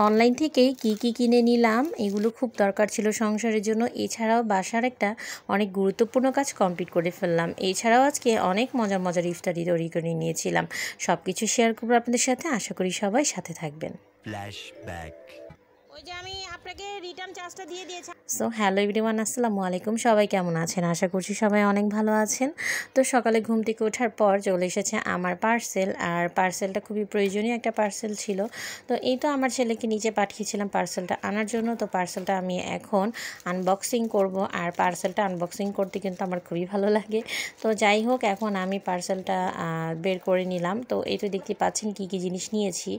Online থেকে কি কিনে নিলাম, এগুলো খুব দরকার ছিল সংসারের জন্য। এছাড়াও বাসার একটা অনেক গুরুত্বপূর্ণ কাজ কমপ্লিট করে ফেললাম। এছাড়াও আজকে অনেক মজার মজার ইফতারি তৈরি করে নিয়েছিলাম। সব কিছু শেয়ার করবো আপনাদের সাথে, আশা করি সবাই সাথে থাকবেন। ফ্ল্যাশব্যাক। ওই যে আমি আপনাকে রিটার্ন চার্জটা দিয়ে দিয়েছি। সো হ্যালো এভরিওয়ান, আসসালামু আলাইকুম। সবাই কেমন আছেন? আশা করছি সবাই অনেক ভালো আছেন। তো সকালে ঘুম থেকে ওঠার পর চলে এসেছে আমার পার্সেল, আর পার্সেলটা খুবই প্রয়োজনীয় একটা পার্সেল ছিল। তো এই তো আমার ছেলেকে নিচে পাঠিয়েছিলাম পার্সেলটা আনার জন্য। তো পার্সেলটা আমি এখন আনবক্সিং করব, আর পার্সেলটা আনবক্সিং করতে কিন্তু আমার খুবই ভালো লাগে। তো যাই হোক, এখন আমি পার্সেলটা বের করে নিলাম। তো এই তো দেখতে পাচ্ছেন কি কি জিনিস নিয়েছি,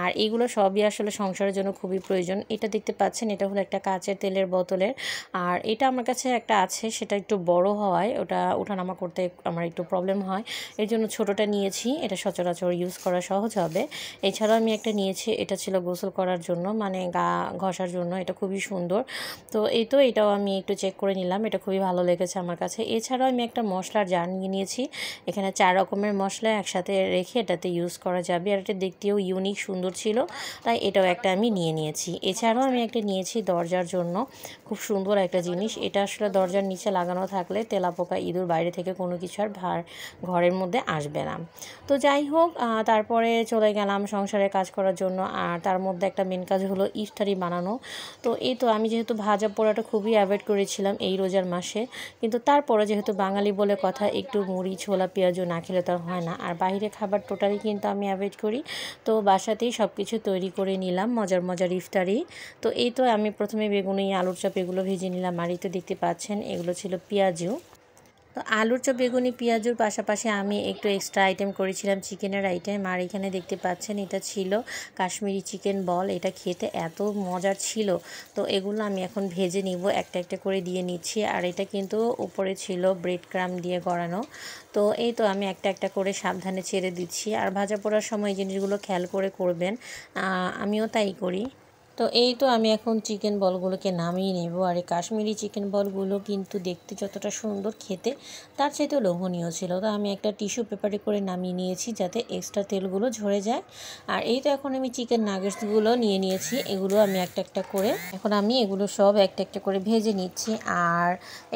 আর এগুলো সবই আসলে সংসারের জন্য খুবই প্রয়োজন। এটা দেখতে পাচ্ছেন, এটা হলো একটা কাচের তেলের বোতলের, আর এটা আমার কাছে একটা আছে, সেটা একটু বড় হওয়ায় ওটা ওঠানামা করতে আমার একটু প্রবলেম হয়, এর জন্য ছোটোটা নিয়েছি। এটা সচরাচর ইউজ করা সহজ হবে। এছাড়াও আমি একটা নিয়েছি, এটা ছিল গোসল করার জন্য, মানে গা ঘষার জন্য। এটা খুবই সুন্দর। তো এই তো এটাও আমি একটু চেক করে নিলাম, এটা খুবই ভালো লেগেছে আমার কাছে। এছাড়াও আমি একটা মশলার জার নিয়ে নিয়েছি। এখানে 4 রকমের মশলা একসাথে রেখে এটাতে ইউজ করা যাবে, আর এটা দেখতেও ইউনিক সুন্দর ছিল, তাই এটাও একটা আমি নিয়ে নিয়েছি। এছাড়াও আমি একটা নিয়েছি দরজার জন্য, খুব সুন্দর একটা জিনিস। এটা আসলে দরজার নিচে লাগানো থাকলে তেলাপোকা ইঁদুর বাইরে থেকে কোনো কিছু আর ঘরের মধ্যে আসবে না। তো যাই হোক, তারপরে চলে গেলাম সংসারের কাজ করার জন্য, আর তার মধ্যে একটা মেন কাজ হলো ইফতারি বানানো। তো এই তো আমি যেহেতু ভাজা পোড়াটা খুবই অ্যাভয়েড করেছিলাম এই রোজার মাসে, কিন্তু তারপরে যেহেতু বাঙালি বলে কথা, একটু মুড়ি ছোলা পেঁয়াজও না খেলে তো আর হয় না। আর বাইরে খাবার টোটালি কিন্তু আমি অ্যাভয়েড করি। তো বাসাতেই সব কিছু তৈরি করে নিলাম, মজার মজার ইফতারি। তো এই তো আমি প্রথমে বেগুনি আলুর চপ এগুলো ভেজে নিলাম, আর এই তো দেখতে পাচ্ছেন এগুলো ছিল পেঁয়াজু। তো আলুর চপ বেগুনি পেঁয়াজুর পাশাপাশি আমি একটু এক্সট্রা আইটেম করেছিলাম, চিকেনের আইটেম। আর এখানে দেখতে পাচ্ছেন এটা ছিল কাশ্মীরি চিকেন বল, এটা খেতে এত মজার ছিল। তো এগুলো আমি এখন ভেজে নিব, একটা একটা করে দিয়ে নিচ্ছি। আর এটা কিন্তু উপরে ছিল ব্রেড ক্রাম্ব দিয়ে গড়ানো। তো এই তো আমি একটা একটা করে সাবধানে ছেড়ে দিচ্ছি। আর ভাজা পোড়ার সময় এই জিনিসগুলো খেয়াল করে করবেন, আমিও তাই করি। তো এই তো আমি এখন চিকেন বলগুলোকে নামিয়ে নেব। আর এই কাশ্মীরি চিকেন বলগুলো কিন্তু দেখতে যতটা সুন্দর, খেতে তার চাইতেও লোভনীয় ছিল। তো আমি একটা টিস্যু পেপারে করে নামিয়ে নিয়েছি, যাতে এক্সট্রা তেলগুলো ঝরে যায়। আর এই তো এখন আমি চিকেন নাগেটসগুলো নিয়ে নিয়েছি, এগুলো আমি একটা একটা করে এখন আমি এগুলো সব একটা একটা করে ভেজে নিচ্ছি। আর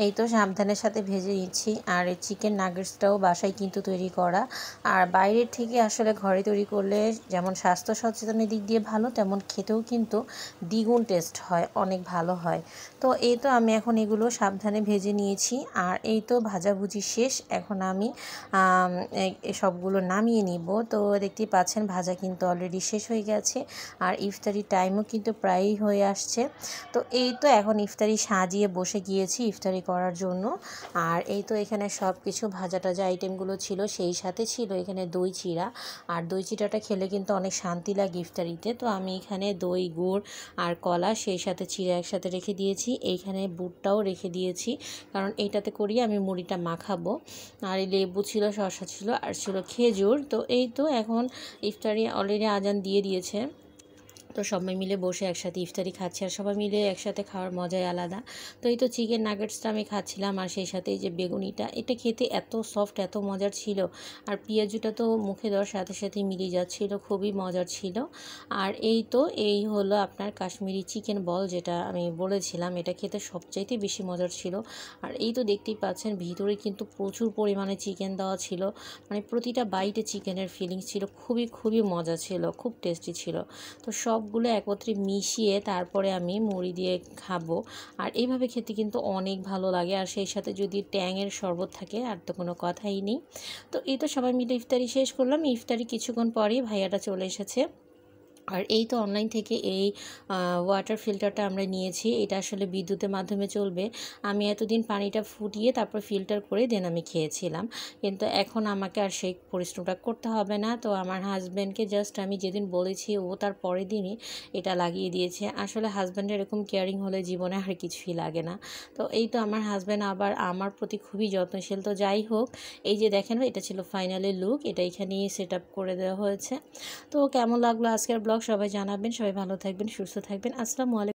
এই তো সাবধানের সাথে ভেজে নিচ্ছি। আর এই চিকেন নাগেটসটাও বাসায় কিন্তু তৈরি করা, আর বাইরের থেকে আসলে ঘরে তৈরি করলে যেমন স্বাস্থ্য সচেতনের দিক দিয়ে ভালো, তেমন খেতেও কিন্তু দ্বিগুণ টেস্ট হয়, অনেক ভালো হয়। তো এই তো আমি এখন এগুলো সাবধানে ভেজে নিয়েছি। আর এই তো ভাজাভুজি শেষ, এখন আমি সবগুলো নামিয়ে নিব। তো দেখতেই পাচ্ছেন ভাজা কিন্তু অলরেডি শেষ হয়ে গেছে, আর ইফতারি টাইমও কিন্তু প্রায়ই হয়ে আসছে। তো এই তো এখন ইফতারি সাজিয়ে বসে গিয়েছি ইফতারি করার জন্য। আর এই তো এখানে সব কিছু ভাজা টাজা আইটেমগুলো ছিল, সেই সাথে ছিল এখানে দই চিড়া। আর দই চিড়াটা খেলে কিন্তু অনেক শান্তি লাগে ইফতারিতে। তো আমি এখানে দই গুড় আর কলা সেই সাথে চিড়া একসাথে রেখে দিয়েছি, এইখানে বুটটাও রেখে দিয়েছি, কারণ এইটাতে করিয়ে আমি মুড়িটা মাখাবো। আর এই লেবু ছিল, শসা ছিল, আর ছিল খেজুর। তো এই তো এখন ইফতারি অলরেডি আজান দিয়ে দিয়েছে। তো সবাই মিলে বসে একসাথে ইফতারি খাচ্ছি, আর সবাই মিলে একসাথে খাওয়ার মজাই আলাদা। তো এই তো চিকেন নাগেটসটা আমি খাচ্ছিলাম, আর সেই সাথে এই যে বেগুনিটা, এটা খেতে এত সফট, এত মজার ছিল। আর পেঁয়াজুটা তো মুখে দেওয়ার সাথে সাথে মিলিয়ে যাচ্ছিল, খুবই মজার ছিল। আর এই তো এই হলো আপনার কাশ্মীরি চিকেন বল, যেটা আমি বলেছিলাম, এটা খেতে সবচাইতে বেশি মজার ছিল। আর এই তো দেখতেই পাচ্ছেন ভিতরে কিন্তু প্রচুর পরিমাণে চিকেন দেওয়া ছিল, মানে প্রতিটা বাইটে চিকেনের ফিলিংস ছিল, খুবই খুবই মজা ছিল, খুব টেস্টি ছিল। তো সবগুলো একত্রে মিশিয়ে তারপরে আমি মুড়ি দিয়ে খাবো। আর এইভাবে খেতে কিন্তু অনেক ভালো লাগে, আর সেই সাথে যদি ট্যাংয়ের শরবত থাকে আর তো কোনো কথাই নেই। তো এই তো সবাই মিলে ইফতারি শেষ করলাম। ইফতারি কিছুক্ষণ পরেই ভাইয়াটা চলে এসেছে। আর এই তো অনলাইন থেকে এই ওয়াটার ফিল্টারটা আমরা নিয়েছি, এটা আসলে বিদ্যুতের মাধ্যমে চলবে। আমি এতদিন পানিটা ফুটিয়ে তারপর ফিল্টার করে দেন আমি খেয়েছিলাম, কিন্তু এখন আমাকে আর সেই পরিশ্রমটা করতে হবে না। তো আমার হাজব্যান্ডকে জাস্ট আমি যেদিন বলেছি, ও তার পরের দিনই এটা লাগিয়ে দিয়েছে। আসলে হাজব্যান্ডের এরকম কেয়ারিং হলে জীবনে আর কিছুই লাগে না। তো এই তো আমার হাজব্যান্ড আবার আমার প্রতি খুবই যত্নশীল। তো যাই হোক, এই যে দেখেন, এটা ছিল ফাইনালি লুক, এটা এখানেই সেট আপ করে দেওয়া হয়েছে। তো কেমন লাগলো আজকের ব্লগ সবাই জানাবেন। সবাই ভালো থাকবেন, সুস্থ থাকবেন। আসসালামু আলাইকুম।